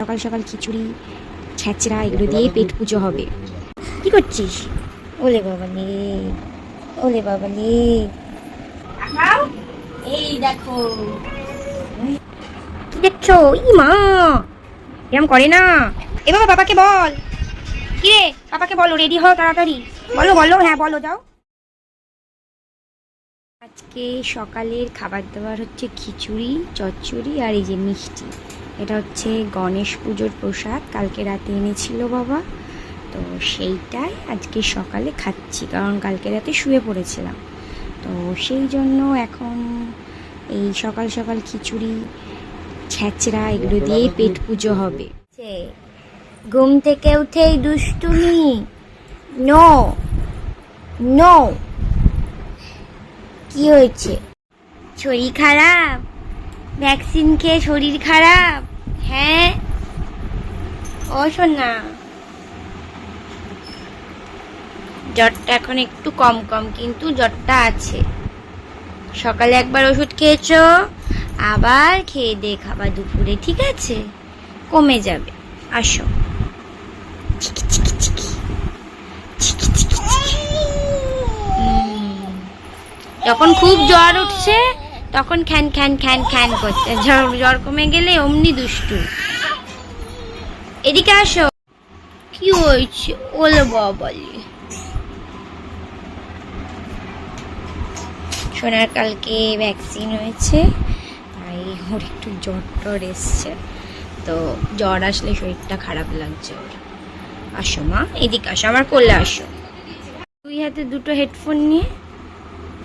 সকাল সকাল খিচুড়ি ছেঁচড়া এগুলো দিয়ে পেট পুজো হবে। কি করছিস? ওলে বাবা লে, ওলে বাবা লে, এই দেখো কি দেখছো? ই মা, এরম করে না। এ বাবা, বাবাকে বল। কি রে, বাবাকে বলো রেডি হও তাড়াতাড়ি। বলো বলো, হ্যাঁ বলো, যাও। আজকে সকালের খাবার দাবার হচ্ছে খিচুড়ি, চচ্চড়ি আর এই যে মিষ্টি। এটা হচ্ছে গণেশ পুজোর প্রসাদ, কালকে রাতে এনেছিল বাবা। তো সেইটাই আজকে সকালে খাচ্ছি, কারণ কালকে রাতে শুয়ে পড়েছিলাম। তো সেই জন্য এখন এই সকাল সকাল খিচুড়ি ছেঁচড়া এগুলো দিয়ে পেট পুজো হবে। ঘুম থেকে উঠেই দুষ্টুমি, নো নো। কি হয়েছে? শরীর খারাপ? ভ্যাকসিন খেয়ে শরীর খারাপ? হ্যাঁ ও সোনা, জ্বরটা এখন একটু কম কম, কিন্তু জ্বরটা আছে। সকালে একবার ওষুধ খেয়েছো, আবার খেয়ে দে খাবার দুপুরে, ঠিক আছে? কমে যাবে। আসো। যখন খুব জ্বর উঠছে তখন খ্যান খ্যান খ্যান খ্যান করছে, জ্বর কমে গেলে অমনি দুষ্টু। এদিকে আসো। কি হয়েছে? ওলে বাবালে, সোনার কালকে ভ্যাকসিন হয়েছে, তাই ওর একটু জ্বর টর এসছে। তো জ্বর আসলে শরীরটা খারাপ লাগছে ওর। আসো মা, এদিকে আসো, আমার কোলে আসো। তুই হাতে দুটো হেডফোন নিয়ে,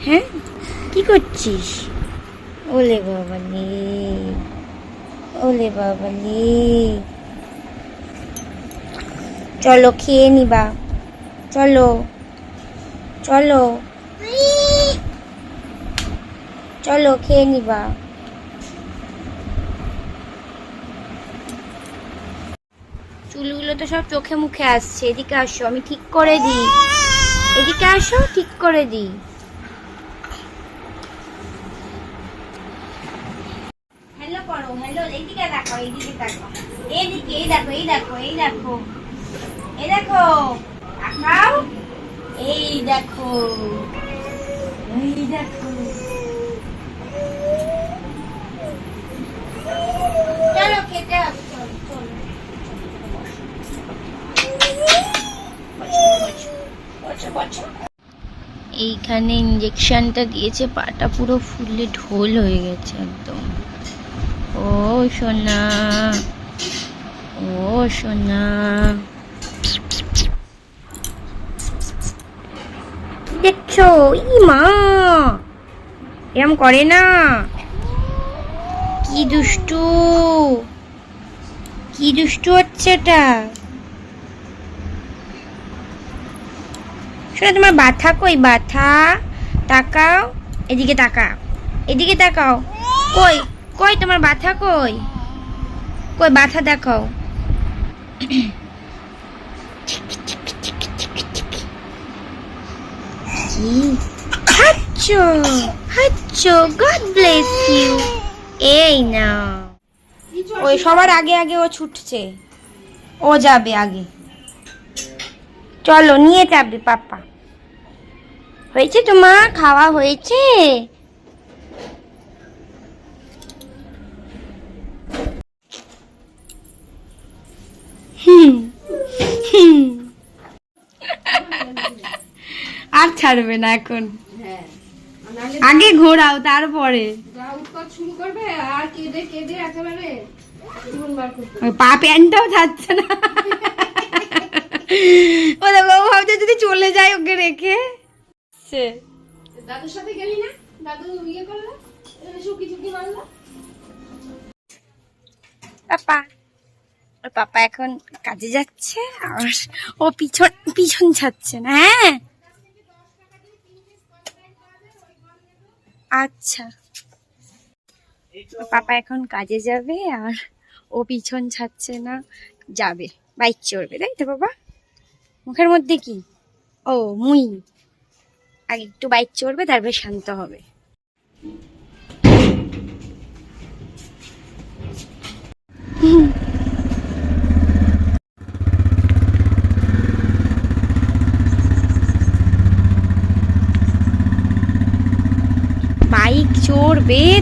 হ্যাঁ কি করছিস? ওলে বাবা লে, ওলে বাবা লে, চলো খেয়ে নিবা, চলো চলো চলো খেয়ে নিবা। চুলগুলো তো সব চোখে মুখে আসছে, এদিকে আসো, আমি ঠিক করে দিই। এদিকে আসো, ঠিক করে দিই। হ্যালো করো, হ্যালো, এইদিকে দেখো, এইদিকে দেখো, এইদিকে, এই দেখো, এই দেখো, এই দেখো, এই দেখো, তাকাও, এই দেখো, এই দেখো। চলো খেতে হবে, চলো চলো। এইখানে ইঞ্জেকশনটা দিয়েছে, পাটা পুরো ফুলে ঢোল হয়ে গেছে একদম। ও সোনা, ও সোনা, দেখছো? ই মা, এরম করে না। কি দুষ্টু, কি দুষ্টু হচ্ছে এটা। শোনা, তোমার ব্যথা কই? ব্যথা তাকাও, এদিকে তাকাও, এদিকে তাকাও। কই কই তোমার ব্যথা কই? কই ব্যথা দেখাও। কি হাঁচো হাঁচো, গড ব্লেস ইউ। এই না, ওই সবার আগে আগে ও ছুটছে, ও যাবে আগে। চলো নিয়ে যাবে পাপা। হয়েছে তোমার খাওয়া হয়েছে? আর ছাড়বে না এখন, আগে ঘোরাও তারপরে শুরু করবে। আর কেঁদে কেঁদে একেবারে পা প্যান্টটাও থাকছে না। ও দেখো, ভাবছে যদি চলে যায় ওকে রেখে। দাদুর সাথে গেলি না? দাদু ইয়ে করলো, চুকি চুকি মারলো। পাপা, ওর পাপা এখন কাজে যাচ্ছে, আর ও পিছন পিছন ছাড়ছে না। হ্যাঁ আচ্ছা, পাপা এখন কাজে যাবে আর ও পিছন ছাড়ছে না, যাবে বাইক চড়বে, তাই তো বাবা? মুখের মধ্যে কি? ও মুই, আগে একটু বাইক চড়বে তারপরে শান্ত হবে।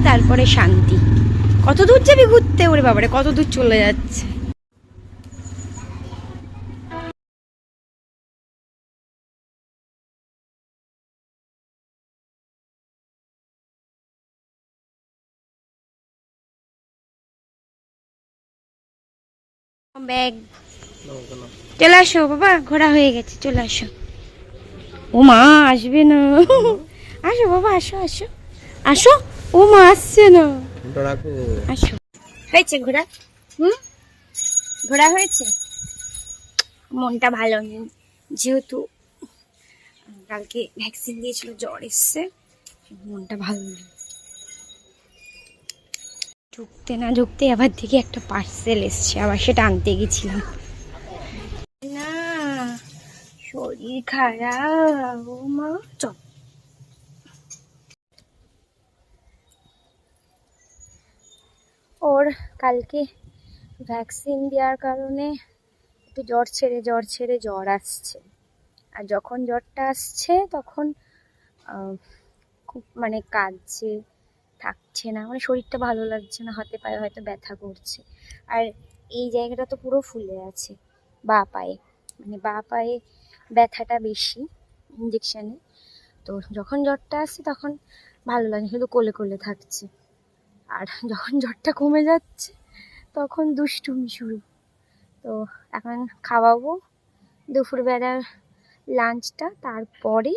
তারপরে শান্তি। কত দূর যাবি ঘুরতে? ওরে বাবারে, কত দূর চলে যাচ্ছে। ব্যাগ চলে আসো বাবা, ঘোরা হয়ে গেছে, চলে আসো। ও মা আসবে না, আসো বাবা, আসো আসো আসো। ও মা আসছে না, আসো। হয়েছে ঘোরা? ঘোরা হয়েছে। মনটা ভালো নেই, যেহেতু কালকে ভ্যাকসিন দিয়েছিল, জ্বর এসছে, মনটা ভালো নেই। ঢুকতে না ঢুকতে আবার থেকে একটা পার্সেল এসছে, আবার সেটা আনতে গেছিলাম। না শরীর খারাপ, ও মা চল। ওর কালকে ভ্যাকসিন দেওয়ার কারণে একটু জ্বর ছেড়ে জ্বর আসছে। আর যখন জ্বরটা আসছে তখন খুব মানে কাঁদছে, থাকছে না, মানে শরীরটা ভালো লাগছে না, হাতে পায়ে হয়তো ব্যথা করছে। আর এই জায়গাটা তো পুরো ফুলে আছে, বাঁ পায়ে, মানে বাঁ পায়ে ব্যথাটা বেশি ইঞ্জেকশানে। তো যখন জ্বরটা আসছে তখন ভালো লাগে, শুধু কোলে কোলে থাকছে। আর যখন জ্বরটা কমে যাচ্ছে তখন দুষ্টুমি শুরু। তো এখন খাওয়াবো দুপুরবেলার লাঞ্চটা, তারপরে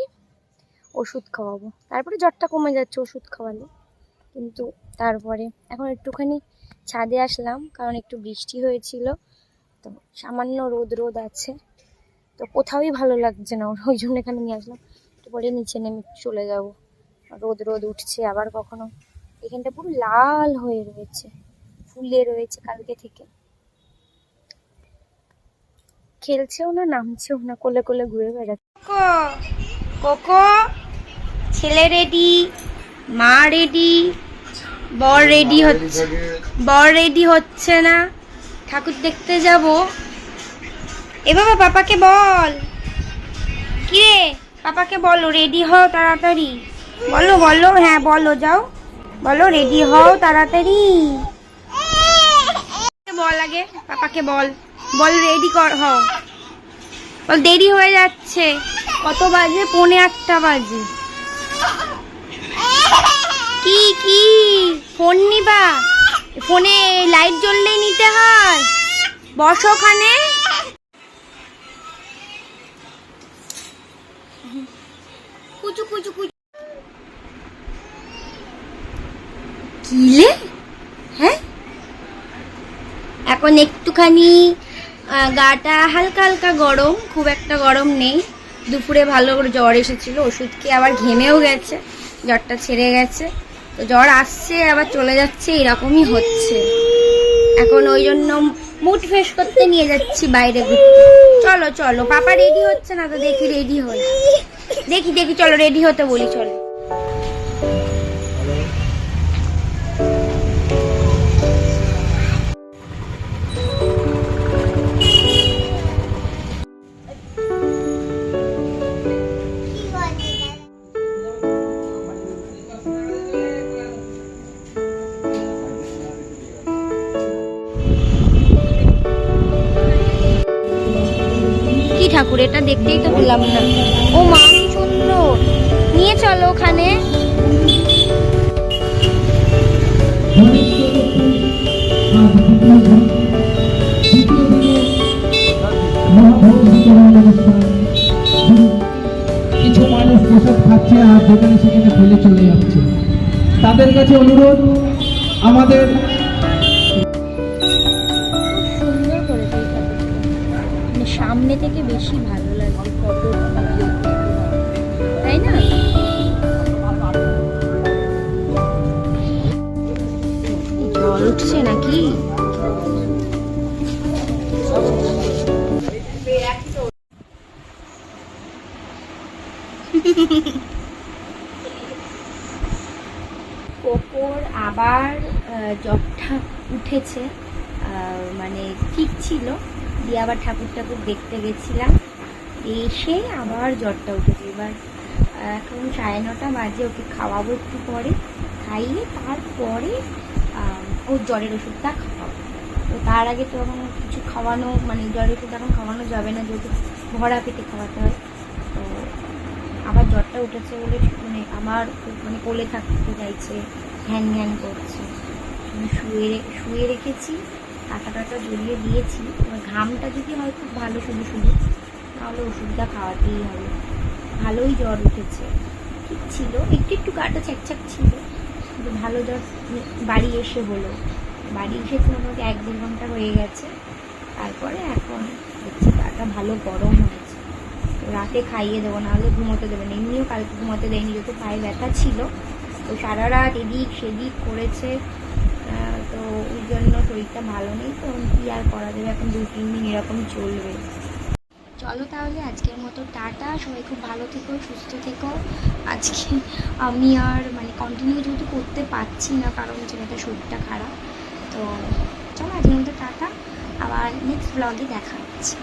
ওষুধ খাওয়াবো, তারপরে জ্বরটা কমে যাচ্ছে ওষুধ খাওয়ালে। কিন্তু তারপরে এখন একটুখানি ছাদে আসলাম, কারণ একটু বৃষ্টি হয়েছিল, তো সামান্য রোদ আছে, তো কোথাওই ভালো লাগছে না, ওই জন্য এখানে নিয়ে আসলাম। একটু পরে নিচে নেমে চলে যাব, রোদ উঠছে আবার কখনো। এখানটা পুরো লাল হয়ে রয়েছে, ফুলে রয়েছে কালকে থেকে। খেলছেও না, নামছেও না, কোলে কোলে ঘুরে বেড়াচ্ছে। কোকো ছেলে রেডি, মা রেডি, বর রেডি হচ্ছে না, ঠাকুর দেখতে যাব। এ বাবা পাপাকে বল, কি রে পাপাকে বলো রেডি হও তাড়াতাড়ি, বলো বলো, হ্যাঁ বলো, যাও বলো রেডি হও তাড়াতাড়ি। বল আগে পাপাকে বল, বল রেডি হও, বল দেরি হয়ে যাচ্ছে। কত বাজে? 1:45 বাজে। কি ফোন নিবা? ফোনে লাইট জ্বললেই নিতে হয়, বসো ওখানে। কুচু কুচু কুচু কিলে, হ্যাঁ এখন একটুখানি গাটা হালকা হালকা গরম, খুব একটা গরম নেই। দুপুরে ভালো করে জ্বর এসেছিল, ওষুধ খেয়ে আবার ঘেমেও গেছে, জ্বরটা ছেড়ে গেছে। তো জ্বর আসছে আবার চলে যাচ্ছে, এরকমই হচ্ছে এখন। ওই জন্য মুড ফ্রেশ করতে নিয়ে যাচ্ছি বাইরে ঘুরতে। চলো চলো, পাপা রেডি হচ্ছে না তো, দেখি রেডি হই, দেখি চলো রেডি হতে বলি, চলো। ঠাকুর এটা দেখতেই তো পেলাম না। ও মা কি সুন্দর, নিয়ে চলো ওখানে। কিছু মানুষ প্রসাদ খাচ্ছে আর যেখানে সেখানে ফেলে চলে যাচ্ছে, তাদের কাছে অনুরোধ, আমাদের সামনে থেকে বেশি ভালো লাগে ফটো, তাই না? জল উঠছে নাকি? কোকোর আবার জ্বরটা উঠেছে, মানে ঠিক ছিল, দিয়ে আবার ঠাকুর দেখতে গেছিলাম, এসে আবার জ্বরটা উঠেছে। এবার এখন 9:30 বাজে, ওকে খাওয়াবো একটু পরে, খাইয়ে তারপরে ওর জ্বরের ওষুধটা খাওয়াবো। তো তার আগে তো এখন কিছু খাওয়ানো, মানে জ্বরের ওষুধ এখন খাওয়ানো যাবে না, যেহেতু ভরা পেটে খাওয়াতে হয়। তো আবার জ্বরটা উঠেছে বলে মানে আমার মানে কোলে থাকতে চাইছে, ঘ্যান ঘ্যান করছে। শুয়ে রেখেছি, কাঁটা জড়িয়ে দিয়েছি। এবার ঘামটা যদি হয় খুব ভালো শুধু শুধু, তাহলে ওষুধটা খাওয়াতেই হবে। ভালোই জ্বর উঠেছে, ঠিক ছিল, একটু একটু গাটা ছ্যাকছ্যাক ছিল, কিন্তু ভালো জ্বর বাড়ি এসে হলো। বাড়ি এসেছে মোটামুটি 1-1.5 ঘন্টা হয়ে গেছে। তারপরে এখন দেখছি গাটা ভালো গরম হয়েছে। তো রাতে খাইয়ে দেবো, নাহলে ঘুমোতে দেবে না। এমনিও কালকে ঘুমোতে দেয়নি, যেহেতু পায়ে ব্যথা ছিল। তো সারা রাত এদিক সেদিক করেছে, তো ওই জন্য শরীরটা ভালো নেই। তো কী আর করা যাবে, এখন 2-3 দিন এরকম চলবে। চলো তাহলে আজকের মতো টাটা, সবাই খুব ভালো থেকো, সুস্থ থেকো। আজকে আমি আর মানে কন্টিনিউ যেহেতু করতে পারছি না, কারণ ছেলেটার শরীরটা খারাপ। তো চলো আজকের মতো টাটা, আবার নেক্সট ব্লগে দেখা হচ্ছে।